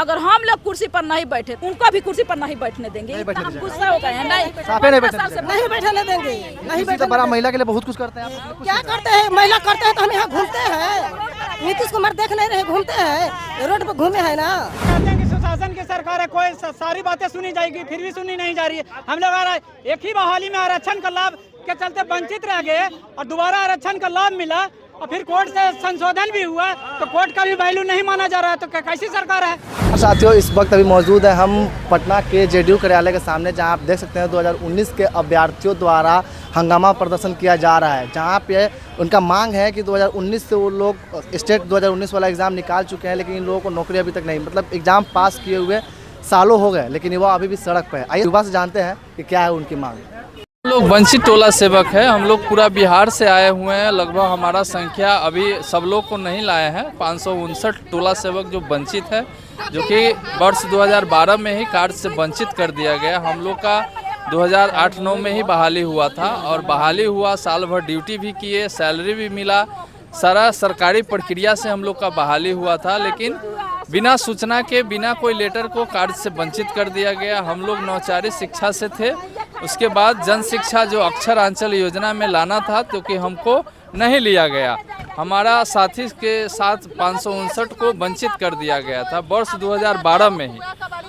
अगर हम लोग कुर्सी पर नहीं बैठे उनको भी कुर्सी पर नहीं बैठने देंगे। हम गुस्सा हो गए हैं। नहीं बैठने देंगे। नहीं बैठने बड़ा महिला के लिए बहुत कुछ करते हैं आप। क्या करते हैं? महिला करते हैं तो हम यहाँ घूमते हैं। नीतीश कुमार देख नहीं रहे, घूमते हैं, रोड पर घूमे है ना। कहते हैं कि सुशासन की सरकार है, कोई सारी बातें सुनी जाएगी, फिर भी सुनी नहीं जा रही है। हम लोग एक ही बहाली में आरक्षण का लाभ के चलते वंचित रह गए और दोबारा आरक्षण का लाभ मिला और फिर कोर्ट से संशोधन भी हुआ, तो कोर्ट का भी वैल्यू नहीं माना जा रहा है। तो कैसी सरकार है? साथियों, इस वक्त अभी मौजूद है हम पटना के जेडीयू कार्यालय के सामने, जहां आप देख सकते हैं 2019 के अभ्यर्थियों द्वारा हंगामा प्रदर्शन किया जा रहा है। जहां पे उनका मांग है कि 2019 से वो लोग स्टेट 2019 वाला एग्ज़ाम निकाल चुके हैं, लेकिन इन लोगों को नौकरी अभी तक नहीं, मतलब एग्ज़ाम पास किए हुए सालों हो गए, लेकिन वो अभी भी सड़क पर है। आइए युवा से जानते हैं कि क्या है उनकी मांग। हम लोग वंचित टोला सेवक है। हम लोग पूरा बिहार से आए हुए हैं। लगभग हमारा संख्या अभी सब लोग को नहीं लाए हैं। 559 टोला सेवक जो वंचित है, जो कि वर्ष 2012 में ही कार्ड से वंचित कर दिया गया। हम लोग का 2008-9 में ही बहाली हुआ था और बहाली हुआ, साल भर ड्यूटी भी किए, सैलरी भी मिला, सारा सरकारी प्रक्रिया से हम लोग का बहाली हुआ था। लेकिन बिना सूचना के, बिना कोई लेटर को कार्ड से वंचित कर दिया गया। हम लोग नौचारी शिक्षा से थे। उसके बाद जन शिक्षा जो अक्षर आंचल योजना में लाना था, क्योंकि हमको नहीं लिया गया। हमारा साथी के साथ 559 को वंचित कर दिया गया था वर्ष 2012 में ही,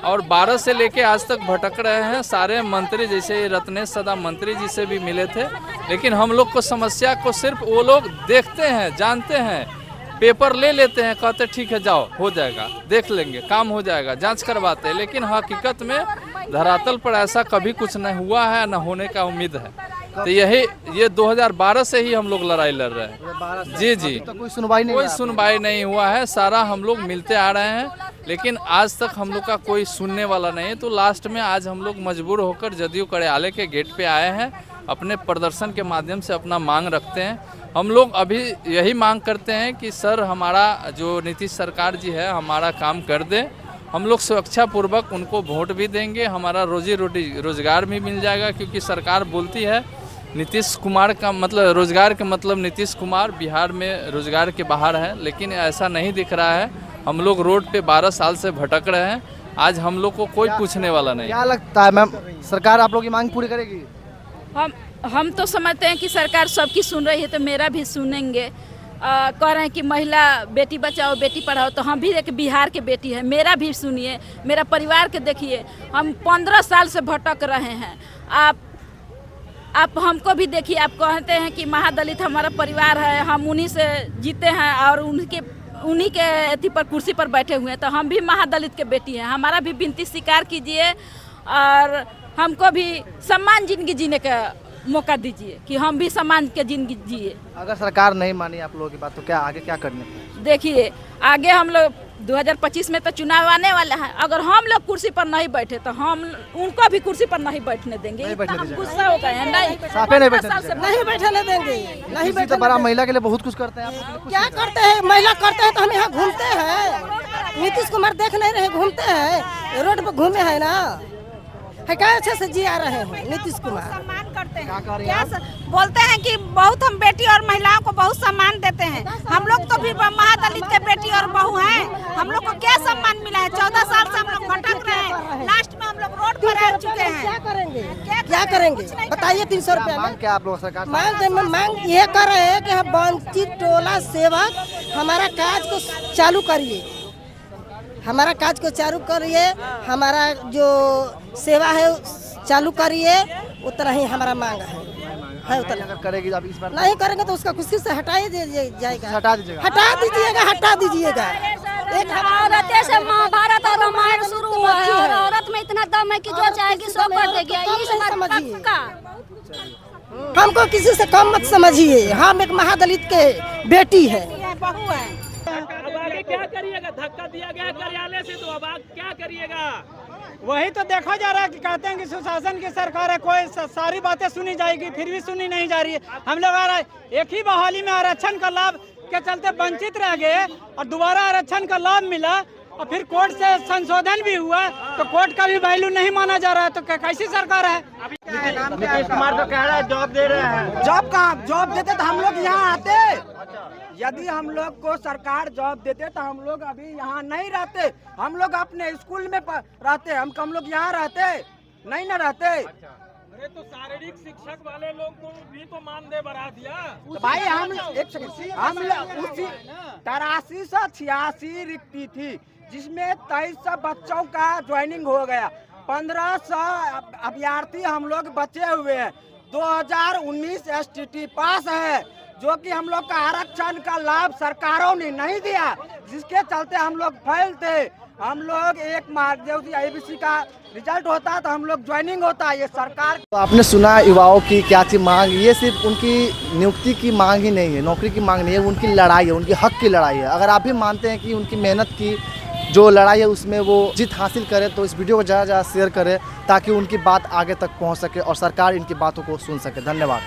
और 12 से लेके आज तक भटक रहे हैं। सारे मंत्री, जैसे रत्नेश सदा मंत्री जी से भी मिले थे, लेकिन हम लोग को समस्या को सिर्फ वो लोग देखते हैं, जानते हैं, पेपर ले लेते हैं, कहते ठीक है जाओ हो जाएगा, देख लेंगे, काम हो जाएगा, जांच करवाते हैं। लेकिन हकीकत में धरातल पर ऐसा कभी कुछ नहीं हुआ है, न होने का उम्मीद है। तो ये 2012 से ही हम लोग लड़ाई लड़ रहे हैं। जी तो कोई सुनवाई नहीं हुआ है। सारा हम लोग मिलते आ रहे हैं, लेकिन आज तक हम लोग का कोई सुनने वाला नहीं है। तो लास्ट में आज हम लोग मजबूर होकर जदयू कार्यालय के गेट पे आए हैं। अपने प्रदर्शन के माध्यम से अपना मांग रखते हैं। हम लोग अभी यही मांग करते हैं कि सर, हमारा जो नीतीश सरकार जी है, हमारा काम कर दे। हम लोग सुरक्षा पूर्वक उनको वोट भी देंगे, हमारा रोजी रोटी रोजगार भी मिल जाएगा। क्योंकि सरकार बोलती है नीतीश कुमार का मतलब रोजगार का मतलब नीतीश कुमार बिहार में रोजगार के बाहर है, लेकिन ऐसा नहीं दिख रहा है। हम लोग रोड पे 12 साल से भटक रहे हैं। आज हम लोग को कोई पूछने वाला नहीं। क्या लगता है मैम, सरकार आप लोग की मांग पूरी करेगी? हम तो समझते हैं कि सरकार सबकी सुन रही है, तो मेरा भी सुनेंगे। कह रहे हैं कि महिला बेटी बचाओ बेटी पढ़ाओ, तो हम भी एक बिहार के बेटी है, मेरा भी सुनिए, मेरा परिवार के देखिए। हम 15 साल से भटक रहे हैं। आप हमको भी देखिए। आप कहते हैं कि महादलित हमारा परिवार है, हम उन्हीं से जीते हैं और उन्हीं के अथी पर कुर्सी पर बैठे हुए हैं। तो हम भी महादलित के बेटी हैं। हमारा भी विनती स्वीकार कीजिए और हमको भी सम्मान जिंदगी जीने का मौका दीजिए कि हम भी सम्मान के जिंदगी जिए। अगर सरकार नहीं मानी आप लोगों की बात, तो क्या आगे क्या करने? देखिए, आगे हम लोग 2025 में तो चुनाव आने वाला है। अगर हम लोग कुर्सी पर नहीं बैठे तो हम उनको भी कुर्सी पर नहीं बैठने देंगे। हम गुस्सा हो गए हैं। नहीं बैठने देंगे। नहीं बैठने। बड़ा महिला के लिए बहुत कुछ करते हैं आप। क्या करते हैं? महिला करते हैं तो हम यहाँ घूमते हैं। नीतीश कुमार देख नहीं रहे, घूमते हैं, रोड पर घूमे है ना। क्या अच्छे से जी आ रहे हैं नीतीश कुमार। सम्मान करते हैं, क्या बोलते हैं कि बहुत हम बेटी और महिलाओं को बहुत सम्मान देते हैं। हम लोग तो भी महादलित के बेटी और बहू हैं। हम लोग को क्या सम्मान मिला है? 14 साल से हम लोग भटक रहे हैं। लास्ट में हम लोग रोड पर आ चुके हैं। क्या करेंगे बताइए? 300 रुपया मांग क्या आप लोग सरकार? मांग ये कर रहे हैं कि वंचित टोला सेवक हमारा काज को चालू करिए, हमारा काज को चालू करिए, हमारा जो सेवा है चालू करिए। उतना ही हमारा मांग है उतना। अगर करेगी आप इस बार? नहीं करेंगे तो उसका खुशी से हटा जाएगा। हटा दीजिएगा। हटा दीजिएगा। एक औरत से महाभारत और रामायण शुरू हुआ है और औरत में इतना दम है कि जो चाहेगी सो कर देगी। हमको किसी से कम मत समझिए। हम एक महादलित के बेटी है, बहू है। अब आगे क्या करिएगा? धक्का दिया गया कार्यालय से, तो अब आगे क्या करिएगा? वही तो देखा जा रहा है कि कहते हैं कि सुशासन की सरकार है, कोई सारी बातें सुनी जाएगी, फिर भी सुनी नहीं जा रही है। हम लोग एक ही बहाली में आरक्षण का लाभ के चलते वंचित रह गए और दोबारा आरक्षण का लाभ मिला और फिर कोर्ट से संशोधन भी हुआ, तो कोर्ट का भी वैल्यू नहीं माना जा रहा है। तो कैसी सरकार है? नीतीश कुमार तो कह रहा है जॉब दे रहे हैं। जॉब कहाँ? जॉब देते तो हम लोग यहाँ आते। यदि हम लोग को सरकार जॉब देते तो हम लोग अभी यहाँ नहीं रहते, हम लोग अपने स्कूल में रहते, हम लोग यहाँ रहते नहीं न रहते। अरे तो शारीरिक शिक्षक वाले लोग को भी तो मानदेय बढ़ा दिया। तो भाई हम एक सेकंड, हम उसी 8386 रिक्ति थी जिसमें 2300 बच्चों का ज्वाइनिंग हो गया, 1500 अभ्यर्थी हम लोग बचे हुए हैं। 2019 STT पास है जो कि हम लोग का आरक्षण का लाभ सरकारों ने नहीं दिया, जिसके चलते हम लोग फेल थे। हम लोग एक मार्च IBC का रिजल्ट होता तो हम लोग ज्वाइनिंग होता, ये सरकार। तो आपने सुना युवाओं की क्या थी मांग। ये सिर्फ उनकी नियुक्ति की मांग ही नहीं है, नौकरी की मांग नहीं है, उनकी लड़ाई है, उनकी हक की लड़ाई है। अगर आप भी मानते हैं कि उनकी मेहनत की जो लड़ाई है उसमें वो जीत हासिल करे तो इस वीडियो को ज़्यादा से ज़्यादा शेयर करें ताकि उनकी बात आगे तक पहुंच सके और सरकार इनकी बातों को सुन सके। धन्यवाद।